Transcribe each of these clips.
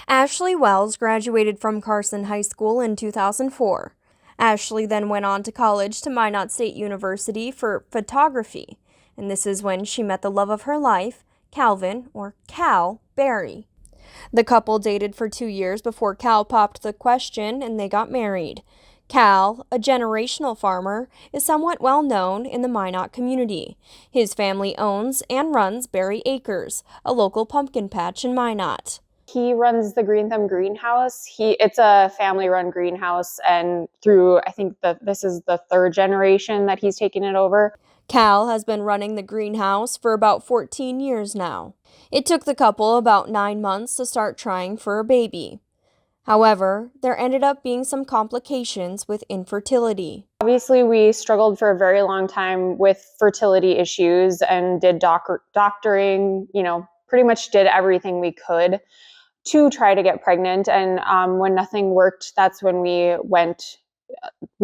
Ashley Wells graduated from Carson High School in 2004. Ashley then went on to college to Minot State University for photography, and this is when she met the love of her life, Calvin, or Cal, Berry. The couple dated for 2 years before Cal popped the question and they got married. Cal, a generational farmer, is somewhat well known in the Minot community. His family owns and runs Berry Acres, a local pumpkin patch in Minot. He runs the Green Thumb Greenhouse. It's a family-run greenhouse, and I think this is the third generation that he's taken it over. Cal has been running the greenhouse for about 14 years now. It took the couple about 9 months to start trying for a baby. However, there ended up being some complications with infertility. Obviously, we struggled for a very long time with fertility issues and did doctoring, pretty much did everything we could to try to get pregnant. And when nothing worked, that's when we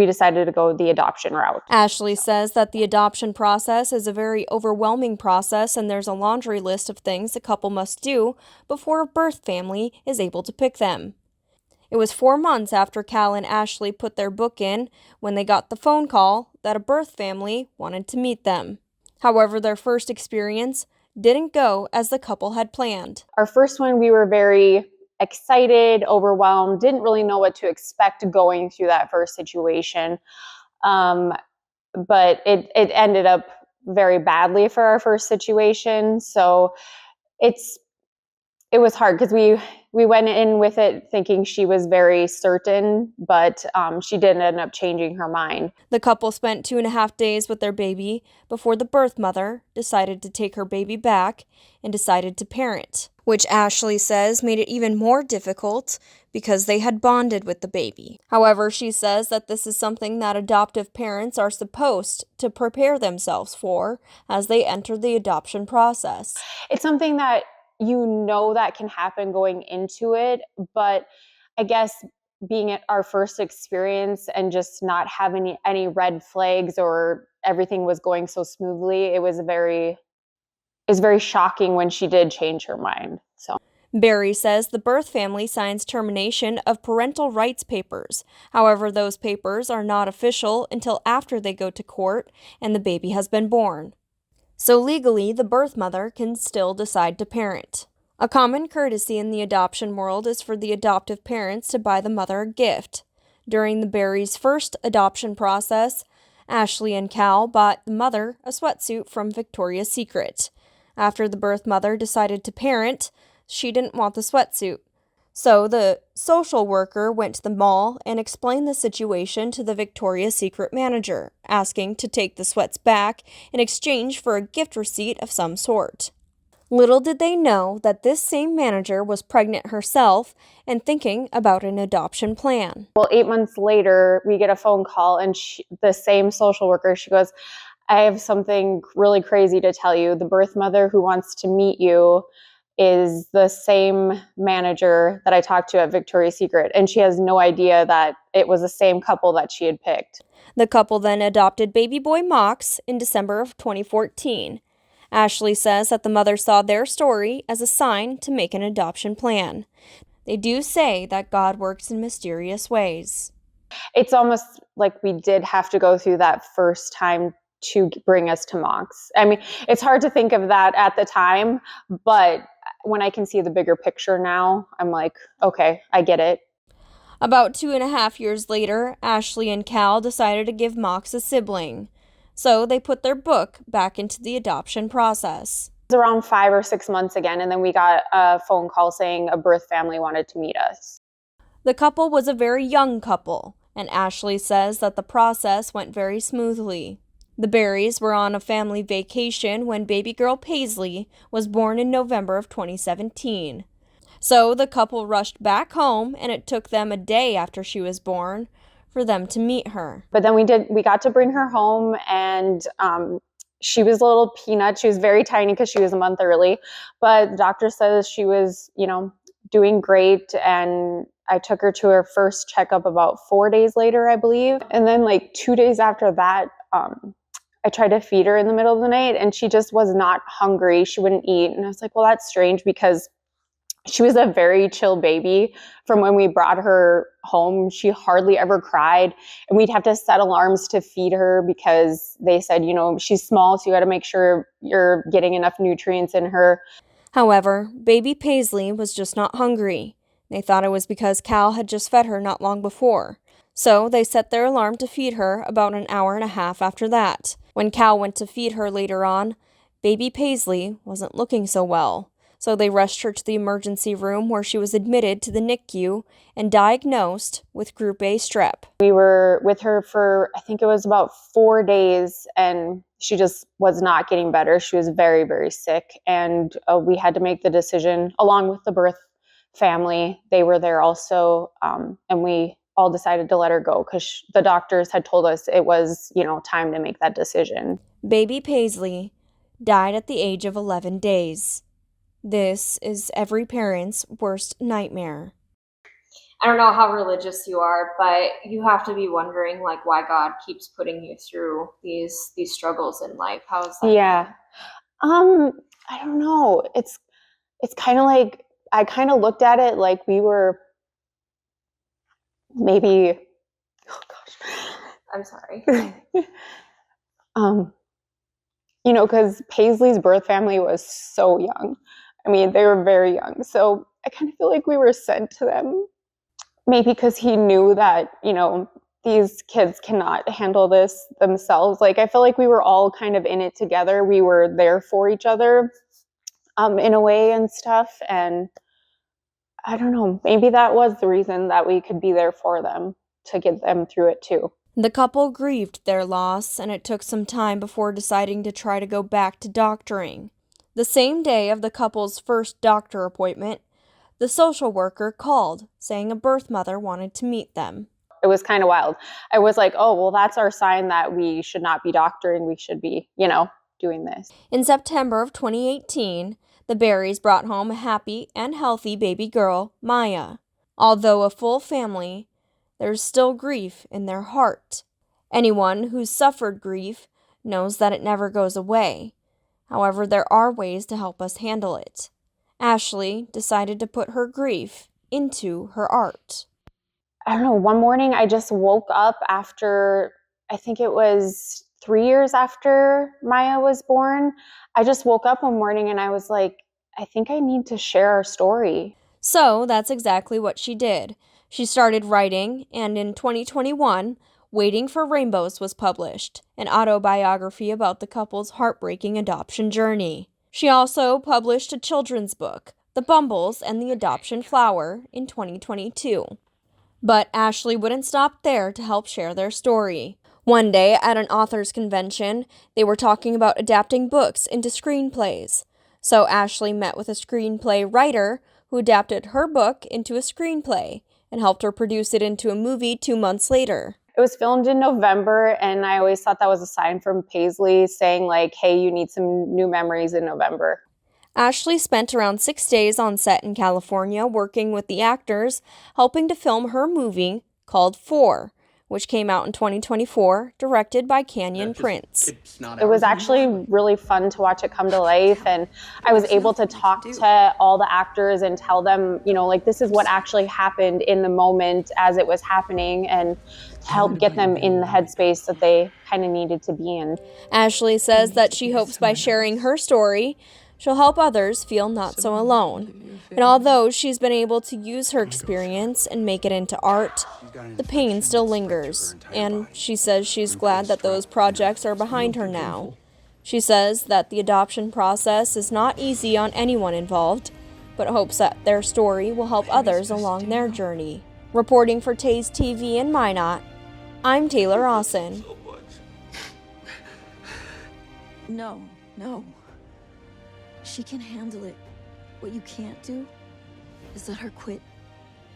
decided to go the adoption route. Ashley says that the adoption process is a very overwhelming process, and there's a laundry list of things the couple must do before a birth family is able to pick them. It was 4 months after Cal and Ashley put their book in when they got the phone call that a birth family wanted to meet them. However, their first experience didn't go as the couple had planned. Our first one, we were very excited, overwhelmed, didn't really know what to expect going through that first situation. But it ended up very badly for our first situation. So it was hard because we went in with it thinking she was very certain, but she did end up changing her mind. The couple spent 2.5 days with their baby before the birth mother decided to take her baby back and decided to parent, which Ashley says made it even more difficult because they had bonded with the baby. However, she says that this is something that adoptive parents are supposed to prepare themselves for as they enter the adoption process. It's something that that can happen going into it, but I guess being at our first experience and just not having any red flags or everything was going so smoothly, it was very shocking when she did change her mind. So Berry says the birth family signs termination of parental rights papers. However, those papers are not official until after they go to court and the baby has been born. So legally, the birth mother can still decide to parent. A common courtesy in the adoption world is for the adoptive parents to buy the mother a gift. During the Berry's first adoption process, Ashley and Cal bought the mother a sweatsuit from Victoria's Secret. After the birth mother decided to parent, she didn't want the sweatsuit. So the social worker went to the mall and explained the situation to the Victoria's Secret manager, asking to take the sweats back in exchange for a gift receipt of some sort. Little did they know that this same manager was pregnant herself and thinking about an adoption plan. Well, 8 months later, we get a phone call and the same social worker, she goes, "I have something really crazy to tell you. The birth mother who wants to meet you is the same manager that I talked to at Victoria's Secret." And she has no idea that it was the same couple that she had picked. The couple then adopted baby boy Mox in December of 2014. Ashley says that the mother saw their story as a sign to make an adoption plan. They do say that God works in mysterious ways. It's almost like we did have to go through that first time to bring us to Mox. I mean, it's hard to think of that at the time, but when I can see the bigger picture now, I'm like, okay, I get it. About 2.5 years later, Ashley and Cal decided to give Mox a sibling. So they put their book back into the adoption process. It was around 5 or 6 months again, and then we got a phone call saying a birth family wanted to meet us. The couple was a very young couple, and Ashley says that the process went very smoothly. The Berrys were on a family vacation when baby girl Paisley was born in November of 2017. So the couple rushed back home, and it took them a day after she was born for them to meet her. But then we got to bring her home, and she was a little peanut. She was very tiny because she was a month early, but the doctor says she was, doing great. And I took her to her first checkup about 4 days later, I believe. And then 2 days after that, I tried to feed her in the middle of the night and she just was not hungry. She wouldn't eat. And I was like, well, that's strange because She was a very chill baby. From when we brought her home, she hardly ever cried. And we'd have to set alarms to feed her because they said, she's small, so you got to make sure you're getting enough nutrients in her. However, baby Paisley was just not hungry. They thought it was because Cal had just fed her not long before. So they set their alarm to feed her about an hour and a half after that. When Cal went to feed her later on, baby Paisley wasn't looking so well. So they rushed her to the emergency room where she was admitted to the NICU and diagnosed with Group A strep. We were with her for, I think it was about 4 days, and she just was not getting better. She was very, very sick. And we had to make the decision, along with the birth family. They were there also. And we all decided to let her go because the doctors had told us it was, time to make that decision. Baby Paisley died at the age of 11 days. This is every parent's worst nightmare. I don't know how religious you are, but you have to be wondering, like, why God keeps putting you through these struggles in life. How is that? Yeah. I don't know. It's kind of like, I kind of looked at it like we were maybe, oh gosh. I'm sorry. Because Paisley's birth family was so young. I mean, they were very young. So I kind of feel like we were sent to them. Maybe because he knew that, these kids cannot handle this themselves. Like, I feel like we were all kind of in it together. We were there for each other in a way and stuff. And I don't know, maybe that was the reason that we could be there for them, to get them through it too. The couple grieved their loss, and it took some time before deciding to try to go back to doctoring. The same day of the couple's first doctor appointment, the social worker called, saying a birth mother wanted to meet them. It was kind of wild. I was like, oh, well, that's our sign that we should not be doctoring. We should be, doing this. In September of 2018, the Berries brought home a happy and healthy baby girl, Maya. Although a full family, there's still grief in their heart. Anyone who's suffered grief knows that it never goes away. However, there are ways to help us handle it. Ashley decided to put her grief into her art. I don't know, one morning I just woke up after, I think it was 3 years after Maya was born. I just woke up one morning and I was like, I think I need to share our story. So that's exactly what she did. She started writing, and in 2021, Waiting for Rainbows was published, an autobiography about the couple's heartbreaking adoption journey. She also published a children's book, The Bumbles and the Adoption Flower, in 2022. But Ashley wouldn't stop there to help share their story. One day, at an authors' convention, they were talking about adapting books into screenplays. So Ashley met with a screenplay writer who adapted her book into a screenplay and helped her produce it into a movie 2 months later. It was filmed in November, and I always thought that was a sign from Paisley saying, like, hey, you need some new memories in November. Ashley spent around 6 days on set in California working with the actors, helping to film her movie called 4, which came out in 2024, directed by Canyon Prince. It was actually really fun to watch it come to life, and I was able to talk to all the actors and tell them, this is what actually happened in the moment as it was happening, and to help get them in the headspace that they kind of needed to be in. Ashley says that she hopes by sharing her story, she'll help others feel not so alone. And although she's been able to use her experience and make it into art, the pain still lingers. And she says she's glad that those projects are behind her now. She says that the adoption process is not easy on anyone involved, but hopes that their story will help others along their journey. Reporting for Taze TV in Minot, I'm Taylor Austin. No. She can handle it. What you can't do is let her quit